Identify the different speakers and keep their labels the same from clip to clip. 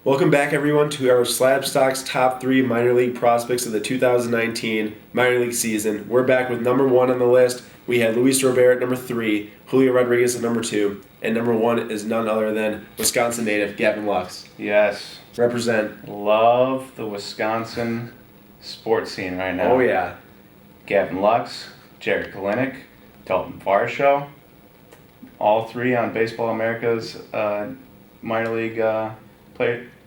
Speaker 1: Welcome back, everyone, to our SlabStox's top 3 minor league prospects of the 2019 minor league season. We're back with number 1 on the list. We had Luis Robert at number 3, Julio Rodriguez at number 2, and number 1 is none other than Wisconsin native Gavin Lux.
Speaker 2: Yes.
Speaker 1: Represent.
Speaker 2: Love the Wisconsin sports scene right now.
Speaker 1: Oh, yeah.
Speaker 2: Gavin Lux, Jared Kalinick, Dalton Varsho, all 3 on Baseball America's minor league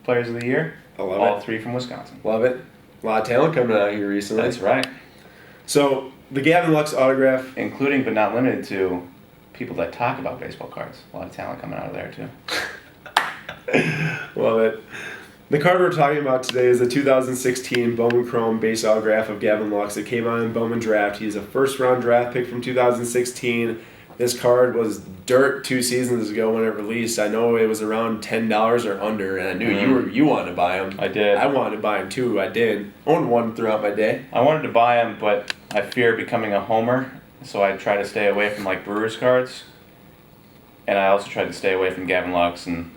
Speaker 2: Players of the Year.
Speaker 1: I love
Speaker 2: all
Speaker 1: it.
Speaker 2: 3 from Wisconsin.
Speaker 1: Love it. A lot of talent coming out here recently.
Speaker 2: That's right.
Speaker 1: So, the Gavin Lux autograph.
Speaker 2: Including but not limited to people that talk about baseball cards. A lot of talent coming out of there too.
Speaker 1: Love it. The card we're talking about today is the 2016 Bowman Chrome base autograph of Gavin Lux. It came out in Bowman Draft. He's a first-round draft pick from 2016. This card was dirt 2 seasons ago when it released. I know it was around $10 or under, and I knew you wanted to buy them.
Speaker 2: I did.
Speaker 1: I wanted to buy them too. I did. Owned one throughout my day.
Speaker 2: I wanted to buy them, but I fear becoming a homer, so I try to stay away from like Brewers cards. And I also tried to stay away from Gavin Lux and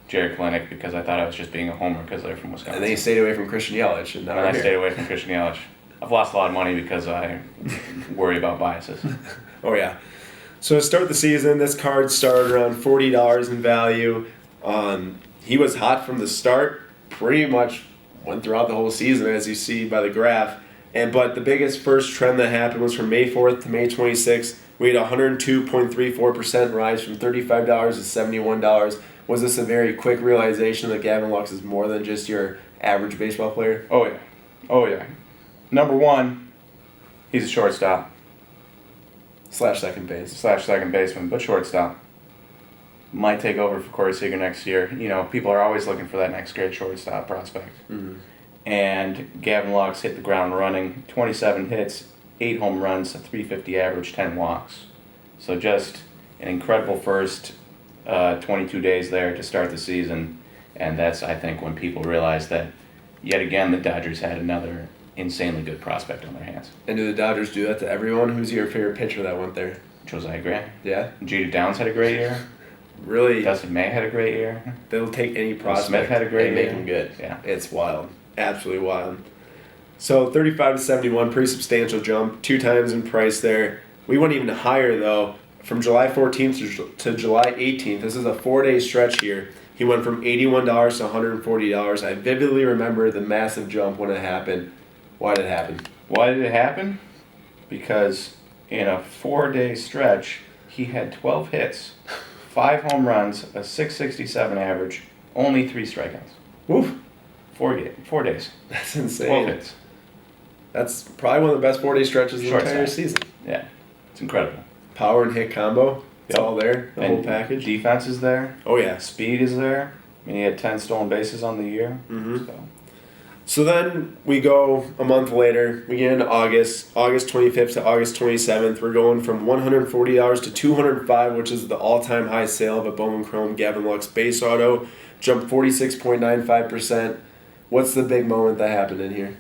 Speaker 2: Jared Kalinick because I thought I was just being a homer because they're from Wisconsin.
Speaker 1: And then you stayed away from Christian Yelich. And
Speaker 2: I stayed away from Christian Yelich. I've lost a lot of money because I worry about biases.
Speaker 1: Oh, yeah. So to start the season, this card started around $40 in value. He was hot from the start, pretty much went throughout the whole season, as you see by the graph. But the biggest first trend that happened was from May 4th to May 26th. We had a 102.34% rise from $35 to $71. Was this a very quick realization that Gavin Lux is more than just your average baseball player?
Speaker 2: Oh, yeah. Oh, yeah. Number 1, he's a shortstop.
Speaker 1: /second base.
Speaker 2: /second baseman, but shortstop. Might take over for Corey Seager next year. You know, people are always looking for that next great shortstop prospect.
Speaker 1: Mm-hmm.
Speaker 2: And Gavin Lux hit the ground running. 27 hits, 8 home runs, a .350 average, 10 walks. So just an incredible first 22 days there to start the season. And that's, I think, when people realized that, yet again, the Dodgers had another insanely good prospect on their hands.
Speaker 1: And do the Dodgers do that to everyone? Who's your favorite pitcher that went there?
Speaker 2: Josiah Gray.
Speaker 1: Yeah?
Speaker 2: Jeter Downs had a great year.
Speaker 1: Really?
Speaker 2: Dustin May had a great year.
Speaker 1: They'll take any prospect
Speaker 2: Smith had a great
Speaker 1: and make
Speaker 2: year.
Speaker 1: him good.
Speaker 2: Yeah.
Speaker 1: It's wild. Absolutely wild. So 35 to 71, pretty substantial jump. 2 times in price there. We went even higher, though. From July 14th to July 18th, this is a 4-day stretch here. He went from $81 to $140. I vividly remember the massive jump when it happened. Why did it happen?
Speaker 2: Why did it happen? Because in a 4-day stretch, he had 12 hits, 5 home runs, a .667 average, only 3 strikeouts.
Speaker 1: Woof.
Speaker 2: 4 days.
Speaker 1: That's insane.
Speaker 2: 12 hits.
Speaker 1: That's probably one of the best 4-day stretches of the entire season.
Speaker 2: Yeah, it's incredible.
Speaker 1: Power and hit combo. It's
Speaker 2: Yep.
Speaker 1: all there. The whole package.
Speaker 2: Defense is there.
Speaker 1: Oh, yeah.
Speaker 2: Speed is there. I mean, he had 10 stolen bases on the year.
Speaker 1: Mm-hmm. So then we go a month later. We get into August 25th to August 27th. We're going from $140 to $205, which is the all-time high sale of a Bowman Chrome Gavin Lux base auto. Jumped 46.95%. What's the big moment that happened in here?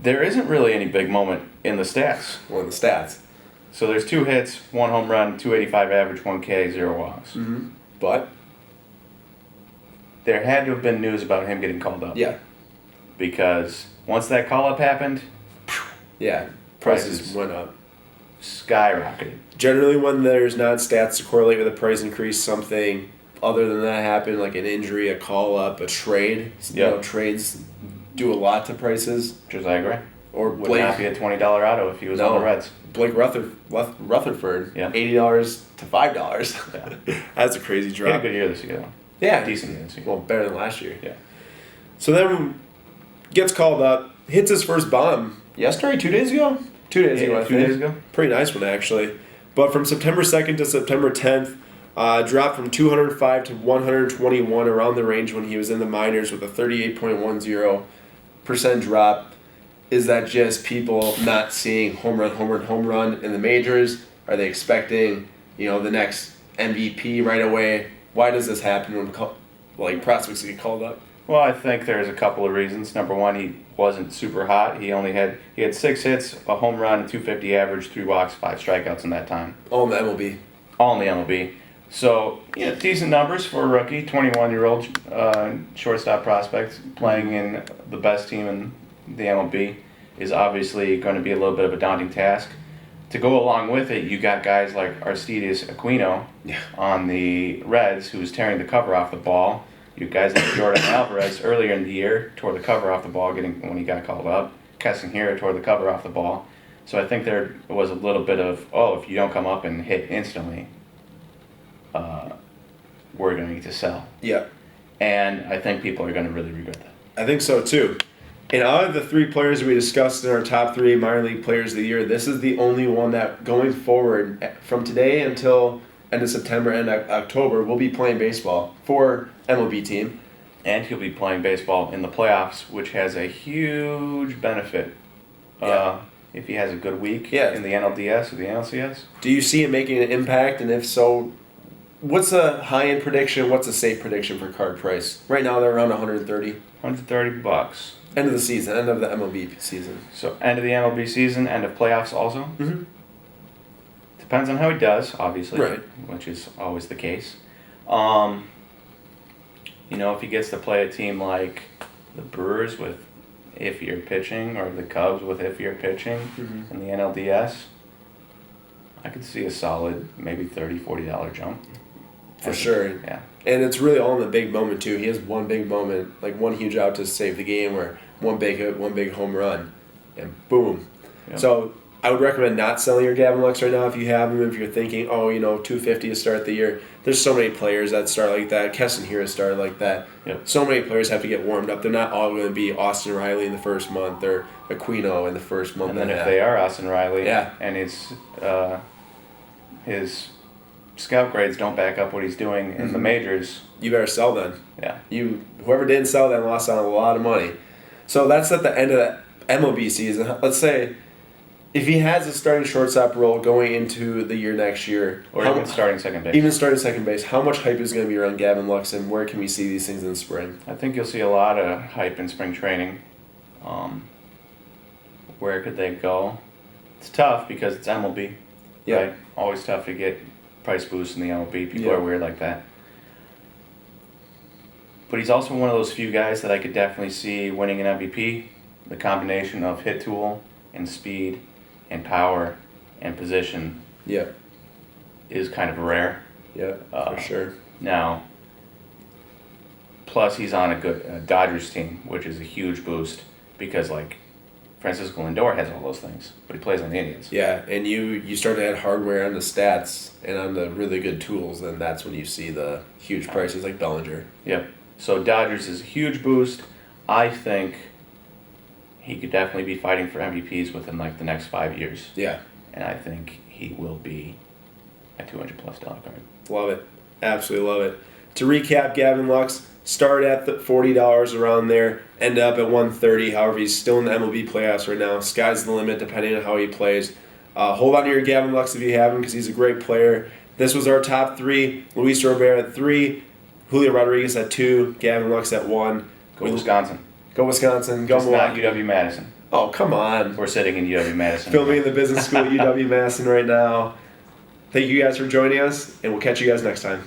Speaker 2: There isn't really any big moment in the stats.
Speaker 1: Well, the stats.
Speaker 2: So there's 2 hits, 1 home run, .285 average, 1 K, 0 walks.
Speaker 1: Mm-hmm. But?
Speaker 2: There had to have been news about him getting called up.
Speaker 1: Yeah.
Speaker 2: Because once that call-up happened,
Speaker 1: yeah, prices went up.
Speaker 2: Skyrocketed.
Speaker 1: Generally, when there's not stats to correlate with a price increase, something other than that happened, like an injury, a call-up, a trade.
Speaker 2: Yep.
Speaker 1: You know, trades do a lot to prices.
Speaker 2: Josiah Gray.
Speaker 1: Or
Speaker 2: Would
Speaker 1: Blake.
Speaker 2: not be a $20 auto if he was on the Reds.
Speaker 1: Blake Rutherford,
Speaker 2: Yeah.
Speaker 1: $80 to $5.
Speaker 2: Yeah.
Speaker 1: That's a crazy
Speaker 2: He
Speaker 1: drop.
Speaker 2: had a good year this year, though.
Speaker 1: Yeah.
Speaker 2: Decent year this year.
Speaker 1: Well, better than last year.
Speaker 2: Yeah.
Speaker 1: So then gets called up, hits his first bomb yesterday, 2 days ago? 2 days ago, I think.
Speaker 2: 2 days ago.
Speaker 1: Pretty nice one, actually. But from September 2nd to September 10th, dropped from 205 to 121 around the range when he was in the minors with a 38.10% drop. Is that just people not seeing home run in the majors? Are they expecting, the next MVP right away? Why does this happen when prospects get called up?
Speaker 2: Well, I think there's a couple of reasons. Number 1, he wasn't super hot. He had 6 hits, a home run, a .250 average, 3 walks, 5 strikeouts in that time.
Speaker 1: All in the MLB.
Speaker 2: All in the MLB. So, decent numbers for a rookie, 21-year-old shortstop prospect playing in the best team in the MLB is obviously going to be a little bit of a daunting task. To go along with it, you got guys like Aristides Aquino on the Reds, who was tearing the cover off the ball. You guys like Jordan Alvarez earlier in the year tore the cover off the ball when he got called up. Keston Hiura tore the cover off the ball. So I think there was a little bit of, if you don't come up and hit instantly, we're going to need to sell.
Speaker 1: Yeah.
Speaker 2: And I think people are going to really regret that.
Speaker 1: I think so too. And out of the 3 players we discussed in our top 3 minor league players of the year, this is the only one that going forward from today until end of September and October will be playing baseball for MLB team.
Speaker 2: And he'll be playing baseball in the playoffs, which has a huge benefit if he has a good week in the NLDS or the NLCS.
Speaker 1: Do you see him making an impact? And if so, what's a high-end prediction? What's a safe prediction for card price? Right now they're around $130.
Speaker 2: $130.
Speaker 1: End of the season, end of the MLB season.
Speaker 2: So end of the MLB season, end of playoffs also?
Speaker 1: Mm-hmm.
Speaker 2: Depends on how he does, obviously,
Speaker 1: right,
Speaker 2: which is always the case. If he gets to play a team like the Brewers with iffier pitching or the Cubs with iffier pitching in the NLDS, I could see a solid maybe $30, $40 jump.
Speaker 1: For sure.
Speaker 2: Yeah.
Speaker 1: And it's really all in the big moment too. He has one big moment, like one huge out to save the game, or one big hit, one big home run, and boom. Yep. So I would recommend not selling your Gavin Lux right now if you have him. If you're thinking, $250 to start the year. There's so many players that start like that. Keston Hiura started like that.
Speaker 2: Yep.
Speaker 1: So many players have to get warmed up. They're not all going to be Austin Riley in the first month or Aquino in the first month.
Speaker 2: And then if they are Austin Riley,
Speaker 1: yeah,
Speaker 2: and his scout grades don't back up what he's doing in the majors,
Speaker 1: you better sell then.
Speaker 2: Yeah.
Speaker 1: Whoever didn't sell then lost out on a lot of money. So that's at the end of the MLB season. Let's say if he has a starting shortstop role going into the year next year,
Speaker 2: or even starting second base.
Speaker 1: Even starting second base, how much hype is going to be around Gavin Lux, and where can we see these things in the spring?
Speaker 2: I think you'll see a lot of hype in spring training. Where could they go? It's tough because it's MLB.
Speaker 1: Yeah.
Speaker 2: Right? Always tough to get price boosts in the MLB. People are weird like that. But he's also one of those few guys that I could definitely see winning an MVP. The combination of hit tool and speed and power and position is kind of rare.
Speaker 1: Yeah, for sure.
Speaker 2: Now, plus he's on a good Dodgers team, which is a huge boost because, Francisco Lindor has all those things, but he plays on the Indians.
Speaker 1: Yeah, and you start to add hardware on the stats and on the really good tools, and that's when you see the huge prices like Bellinger.
Speaker 2: Yep. So Dodgers is a huge boost. I think he could definitely be fighting for MVPs within the next 5 years.
Speaker 1: Yeah.
Speaker 2: And I think he will be a $200+ card.
Speaker 1: Love it. Absolutely love it. To recap, Gavin Lux, start at the $40 around there, end up at $130. However, he's still in the MLB playoffs right now. Sky's the limit depending on how he plays. Hold on to your Gavin Lux if you have him because he's a great player. This was our top 3. Luis Robert at 3, Julio Rodriguez at 2, Gavin Lux at 1.
Speaker 2: Go Wisconsin.
Speaker 1: Go Wisconsin. Go
Speaker 2: Milwaukee.
Speaker 1: Milwaukee.
Speaker 2: Not UW-Madison.
Speaker 1: Oh, come on.
Speaker 2: We're sitting in UW-Madison.
Speaker 1: Filming in the business school at UW-Madison right now. Thank you guys for joining us, and we'll catch you guys next time.